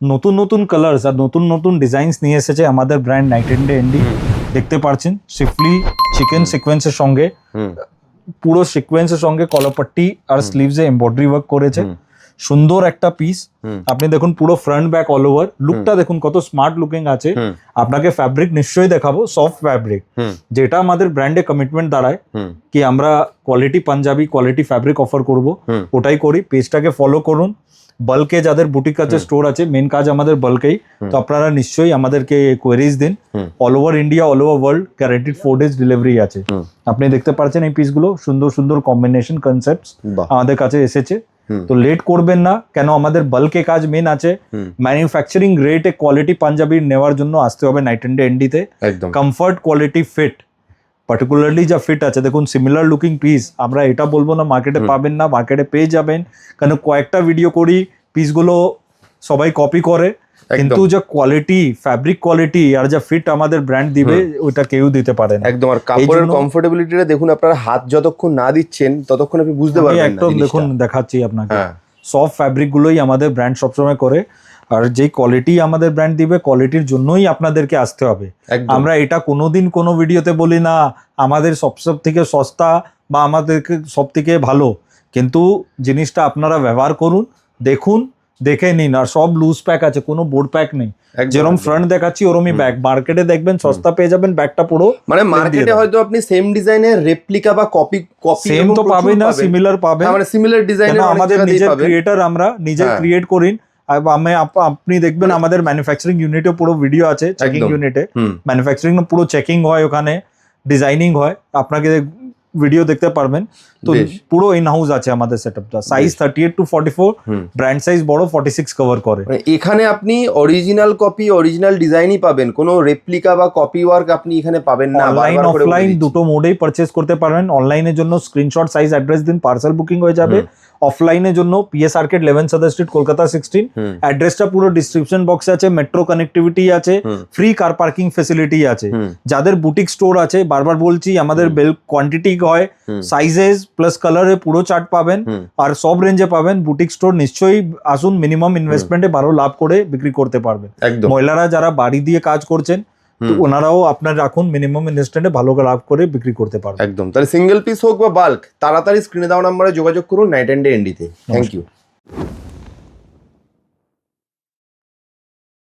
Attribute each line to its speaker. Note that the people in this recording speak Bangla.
Speaker 1: নতুন নতুন কালার্স আর নতুন নতুন ডিজাইনস নিয়ে এসেছে আমাদের ব্র্যান্ড নাইট এন্ড এন্ডি। দেখতে পাচ্ছেন সিফলি চিকেন সিকোয়েন্সের সঙ্গে, পুরো সিকোয়েন্সের সঙ্গে কলারপট্টি আর স্লিভসে এমব্রয়ডারি ওয়ার্ক করেছে। সুন্দর একটা পিস। আপনি দেখুন পুরো ফ্রন্ট ব্যাক অল ওভার লুকটা দেখুন কত স্মার্ট লুকিং আছে। আপনাকে ফ্যাব্রিক নিশ্চয়ই দেখাবো, সফট ফ্যাব্রিক, যেটা আমাদের ব্র্যান্ডে কমিটমেন্ট দাঁড়ায় কি আমরা quality Punjabi quality fabric offer করব, ওটাই করি। পেজটাকে ফলো করুন। বাল্কে যাদের বুটিক আছে, স্টোর আছে, মেন কাজ আমাদের বাল্কেই, তো আপনারা নিশ্চয়ই আমাদেরকে কোয়েরিজ দিন। All over India all over world guaranteed 4 days delivery আছে। আপনি দেখতে পাচ্ছেন এই পিসগুলো সুন্দর সুন্দর কম্বিনেশন কনসেপ্টস আমাদের কাছে এসেছে। তো লেট করবেন না, কেন আমাদের বাল্কে কাজ মেন আছে। ম্যানুফ্যাকচারিং রেটে কোয়ালিটি পাঞ্জাবি নেওয়ার জন্য আসতে হবে নাইট এন্ড এন্ডিতে। কমফর্ট কোয়ালিটি ফিট, পার্টিকুলারলি যা ফিট আছে দেখুন, সিমিলার লুকিং পিস আমরা এটা বলবো না মার্কেটে পাবেন না, মার্কেটে পেয়ে যাবেন। কারণ কয়েকটা ভিডিও করি, পিসগুলো সবাই কপি করে, কিন্তু যা কোয়ালিটি ফ্যাব্রিক কোয়ালিটি আর যা ফিট আমাদের ব্র্যান্ড দিবে ওটা কেউ দিতে পারে না
Speaker 2: একদম। আর কাপড়ের কমফোর্টেবিলিটিটা দেখুন, আপনারা হাত যতক্ষণ না দিচ্ছেন ততক্ষণ আপনি বুঝতে পারবেন না।
Speaker 1: একদম দেখুন দেখাচ্ছি আপনাকে, সফট ফ্যাব্রিক গুলোই আমাদের ব্র্যান্ড সবসময় করে। আর যেই কোয়ালিটি আমাদের ব্র্যান্ড দিবে, কোয়ালিটির জন্যই আপনাদেরকে আসতে হবে। আমরা এটা কোনোদিন কোনো ভিডিওতে বলি না আমাদের সব থেকে সস্তা বা আমাদেরকে সব থেকে ভালো, কিন্তু জিনিসটা আপনারা ব্যবহার করুন, দেখুন, দেখে নিন। আর সব লুজ প্যাক আছে, কোনো বোর্ড প্যাক নেই। যেরকম ফ্রন্ট দেখাচ্ছি ওরমই ব্যাগ। মার্কেটে দেখবেন সস্তা পেয়ে যাবেন ব্যাগটা পুরো,
Speaker 2: মানে মার্কেটে হয়তো আপনি সেম ডিজাইনের রেপ্লিকা বা কপি
Speaker 1: সেম তো পাবেন না, সিমিলার পাবেন।
Speaker 2: মানে সিমিলার ডিজাইনের
Speaker 1: আমাদের নিজের ক্রিয়েটর, আমরা নিজে ক্রিয়েট করি। আপনি দেখবেন আমাদের ম্যানুফ্যাকচারিং ইউনিটে পুরো ভিডিও আছে, চেকিং ইউনিটে ম্যানুফ্যাকচারিং পুরো চেকিং হয়, ওখানে ডিজাইনিং হয়, আপনাকে ভিডিও দেখতে পারবেন। তো পুরো ইন হাউস আছে আমাদের সেটআপটা। সাইজ 38 to 44, ব্র্যান্ড সাইজ বড় 46 কভার করে।
Speaker 2: এখানে আপনি অরিজিনাল কপি অরিজিনাল ডিজাইনই পাবেন, কোনো রেপ্লিকা বা কপি ওয়ার্ক আপনি এখানে পাবেন না।
Speaker 1: অনলাইন অফলাইন দুটো মোডেই পারচেজ করতে পারবেন। অনলাইনের জন্য স্ক্রিনশট সাইজ অ্যাড্রেস দিন, পার্সেল বুকিং হয়ে যাবে। অফলাইনের জন্য পিএস আর্কেড 11 সাদার স্ট্রিট, কলকাতা 16। অ্যাড্রেসটা পুরো ডিসক্রিপশন বক্সে আছে। মেট্রো কানেক্টিভিটি আছে, ফ্রি কার পার্কিং ফেসিলিটি আছে। যাদের বুটিক স্টোর আছে, বারবার বলছি আমাদের বেল কোয়ান্টিটি হয়, সাইজেস প্লাস কালারে পুরো চার্ট পাবেন আর সব রেঞ্জে পাবেন। বুটিক স্টোর নিশ্চয়ই আসুন, মিনিমাম ইনভেস্টমেন্টে ভালো লাভ করে বিক্রি করতে পারবেন। মহিলারা যারা বাড়ি দিয়ে কাজ করছেন, তো ওনারাও আপনার রাখুন, মিনিমাম ইনভেস্টমেন্টে ভালো লাভ করে বিক্রি করতে পারবেন।
Speaker 2: একদম। তাহলে সিঙ্গেল পিস হোক বা বাল্ক, তাড়াতাড়ি স্ক্রিনে দেওয়া নম্বরে যোগাযোগ করুন নাইট এন্ড এন্ডিতে। Thank you.